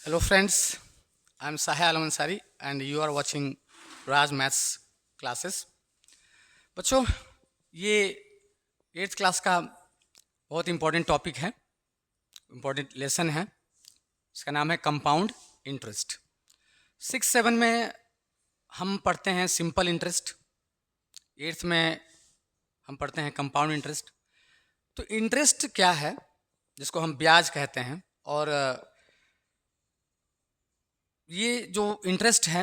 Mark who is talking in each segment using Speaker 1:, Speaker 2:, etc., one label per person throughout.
Speaker 1: Hello friends, I am Sahih Alam Ansari and you are watching Raj Maths classes. बच्चों, ये 8th class का बहुत important topic है, important lesson है. इसका नाम है कंपाउंड इंटरेस्ट. 6-7 में हम पढ़ते हैं सिंपल इंटरेस्ट, 8th में हम पढ़ते हैं कंपाउंड इंटरेस्ट. तो इंटरेस्ट क्या है, जिसको हम ब्याज कहते हैं, और ये जो इंटरेस्ट है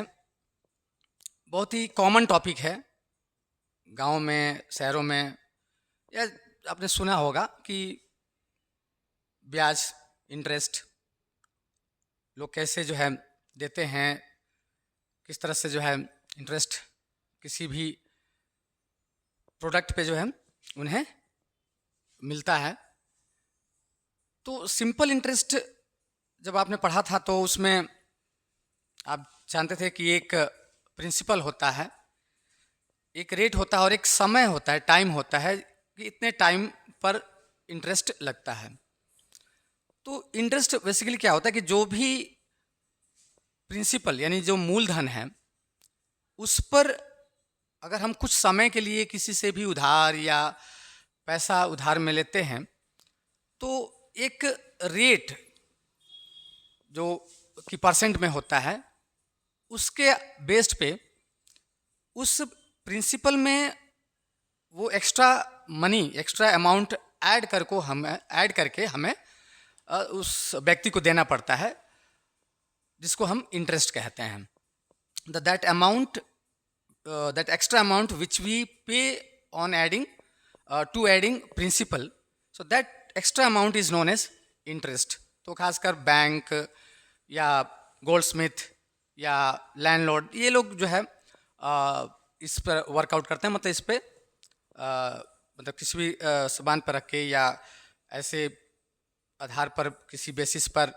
Speaker 1: बहुत ही कॉमन टॉपिक है. गांव में, शहरों में, या आपने सुना होगा कि ब्याज, इंटरेस्ट लोग कैसे जो है देते हैं, किस तरह से जो है इंटरेस्ट किसी भी प्रोडक्ट पे जो है उन्हें मिलता है. तो सिंपल इंटरेस्ट जब आपने पढ़ा था तो उसमें आप जानते थे कि एक प्रिंसिपल होता है, एक रेट होता है और एक समय होता है, टाइम होता है कि इतने टाइम पर इंटरेस्ट लगता है. तो इंटरेस्ट बेसिकली क्या होता है कि जो भी प्रिंसिपल यानी जो मूलधन है उस पर अगर हम कुछ समय के लिए किसी से भी उधार या पैसा उधार में लेते हैं तो एक रेट जो कि परसेंट में होता है उसके बेस्ड पे उस प्रिंसिपल में वो extra money, extra amount add करके हमें उस व्यक्ति को देना पड़ता है, जिसको हम इंटरेस्ट कहते हैं. That amount, that extra amount which we pay on adding to adding principal, so that extra amount is known as interest. तो खासकर बैंक या गोल्डस्मिथ या लैंडलॉर्ड ये लोग जो है इस पर वर्कआउट करते हैं. मतलब इस पे मतलब किसी भी सामान पर रख के या ऐसे आधार पर किसी बेसिस पर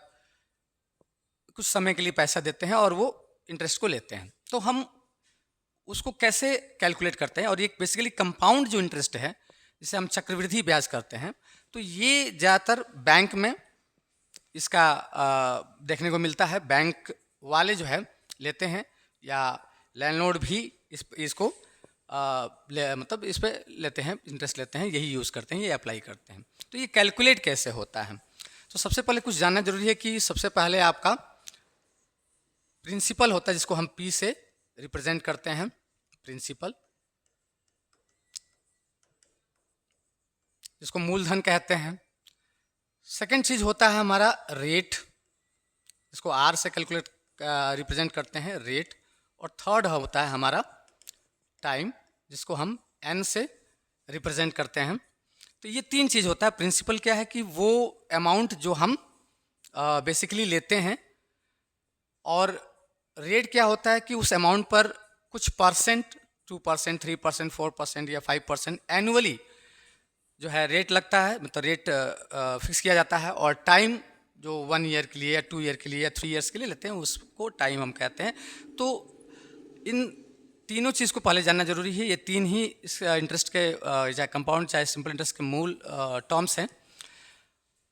Speaker 1: कुछ समय के लिए पैसा देते हैं और वो इंटरेस्ट को लेते हैं. तो हम उसको कैसे कैलकुलेट करते हैं, और ये बेसिकली कंपाउंड जो इंटरेस्ट है जिसे हम चक्रवृद्धि ब्याज करते हैं, तो ये ज़्यादातर बैंक में इसका देखने को मिलता है. बैंक वाले जो है लेते हैं या लैंडलॉर्ड भी इसको मतलब इस पे लेते हैं, इंटरेस्ट लेते हैं, यही यूज़ करते हैं, ये अप्लाई करते हैं. तो ये कैलकुलेट कैसे होता है, तो सबसे पहले कुछ जानना जरूरी है कि सबसे पहले आपका प्रिंसिपल होता है जिसको हम पी से रिप्रेजेंट करते हैं, प्रिंसिपल, जिसको मूलधन कहते हैं. सेकेंड चीज होता है हमारा रेट, जिसको आर से कैलकुलेट रिप्रेजेंट करते हैं, रेट. और थर्ड होता है हमारा टाइम, जिसको हम एन से रिप्रेजेंट करते हैं. तो ये तीन चीज़ होता है. प्रिंसिपल क्या है कि वो अमाउंट जो हम बेसिकली लेते हैं, और रेट क्या होता है कि उस अमाउंट पर कुछ परसेंट, 2%, 3%, 4% या 5% एनुअली जो है रेट लगता है, मतलब रेट फिक्स किया जाता है. और टाइम जो 1 ईयर के लिए या 2 ईयर के लिए या 3 ईयर्स के लिए लेते हैं उसको टाइम हम कहते हैं. तो इन तीनों चीज़ को पहले जानना जरूरी है. ये तीन ही इस इंटरेस्ट के चाहे कंपाउंड चाहे सिंपल इंटरेस्ट के मूल टर्म्स हैं.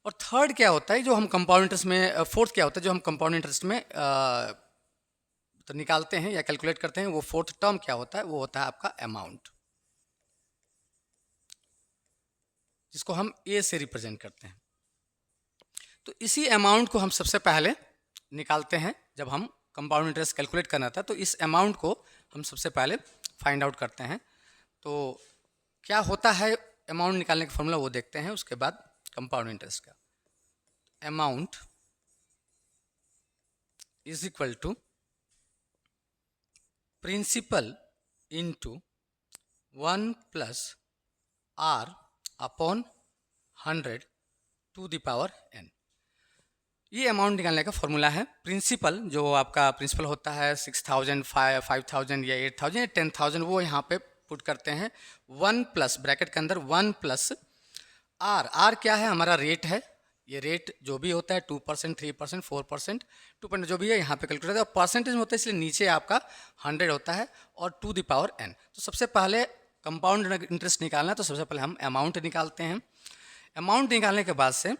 Speaker 1: और थर्ड क्या होता है जो हम कंपाउंड इंटरेस्ट में, फोर्थ क्या होता है जो हम कंपाउंड इंटरेस्ट में तो निकालते हैं या कैलकुलेट करते हैं, वो फोर्थ टर्म क्या होता है, वो होता है आपका अमाउंट, जिसको हम ए से रिप्रेजेंट करते हैं. तो इसी अमाउंट को हम सबसे पहले निकालते हैं जब हम कंपाउंड इंटरेस्ट कैलकुलेट करना था. तो इस अमाउंट को हम सबसे पहले फाइंड आउट करते हैं. तो क्या होता है अमाउंट निकालने का फॉर्मूला वो देखते हैं, उसके बाद कंपाउंड इंटरेस्ट का. Amount is equal to principal into 1 plus R upon 100 to the power n. ये अमाउंट निकालने का फॉर्मूला है. प्रिंसिपल जो आपका प्रिंसिपल होता है 6,000, 5,000 या 8,000 या 10,000, वो यहाँ पे पुट करते हैं. 1 प्लस ब्रैकेट के अंदर 1 प्लस आर. आर क्या है, हमारा रेट है. ये रेट जो भी होता है 2%, 3%, 4%, 2% जो भी है यहाँ पे कैलकुलेट होता है. और परसेंटेज में होता है इसलिए नीचे आपका 100 होता है और टू द पावर n. तो सबसे पहले कंपाउंड इंटरेस्ट निकालना है, तो सबसे पहले हम अमाउंट निकालते हैं. अमाउंट निकालने के बाद से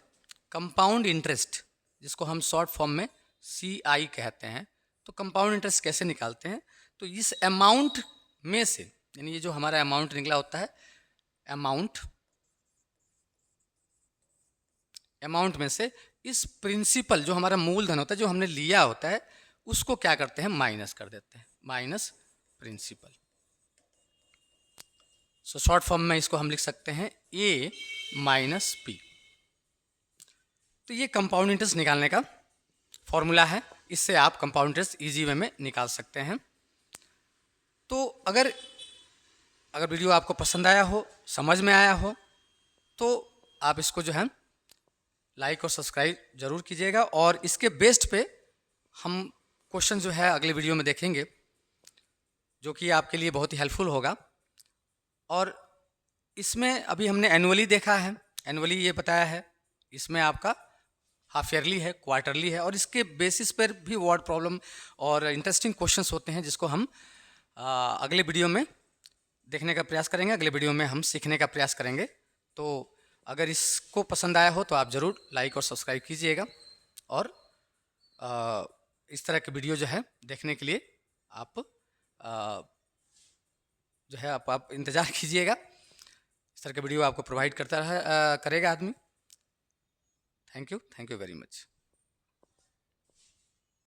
Speaker 1: कंपाउंड इंटरेस्ट, जिसको हम शॉर्ट फॉर्म में CI कहते हैं। तो कंपाउंड इंटरेस्ट कैसे निकालते हैं? तो इस अमाउंट में से, यानी ये जो हमारा अमाउंट निकला होता है, अमाउंट में से इस प्रिंसिपल जो हमारा मूलधन होता है, जो हमने लिया होता है, उसको क्या करते हैं? माइनस कर देते हैं, minus principal. So short form में इसको हम लिख सकते हैं A माइनस P। तो ये कंपाउंड इंटरेस्ट निकालने का फॉर्मूला है। इससे आप कंपाउंड इंटरेस्ट इजी वे में निकाल सकते हैं। तो अगर वीडियो आपको पसंद आया हो, समझ में आया हो, तो आप इसको जो है लाइक और सब्सक्राइब जरूर कीजिएगा। और इसके बेस्ड पे हम क्वेश्चन जो है अगले वीडियो में देखेंगे, जो कि आपके लिए बहुत ही हेल्पफुल होगा। और इसमें अभी हमने एनुअली देखा है, एनुअली ये बताया है, इसमें आपका हाफ ईयरली है, क्वार्टरली है, और इसके बेसिस पर भी वर्ड प्रॉब्लम और इंटरेस्टिंग क्वेश्चंस होते हैं, जिसको हम अगले वीडियो में देखने का प्रयास करेंगे, अगले वीडियो में हम सीखने का प्रयास करेंगे। तो अगर इसको पसंद आया हो तो आप ज़रूर लाइक और सब्सक्राइब कीजिएगा। और इस तरह के वीडियो जो है देखने के लिए आप जो है आप इंतज़ार कीजिएगा। इस तरह का वीडियो आपको प्रोवाइड करता करेगा आदमी। Thank you very much.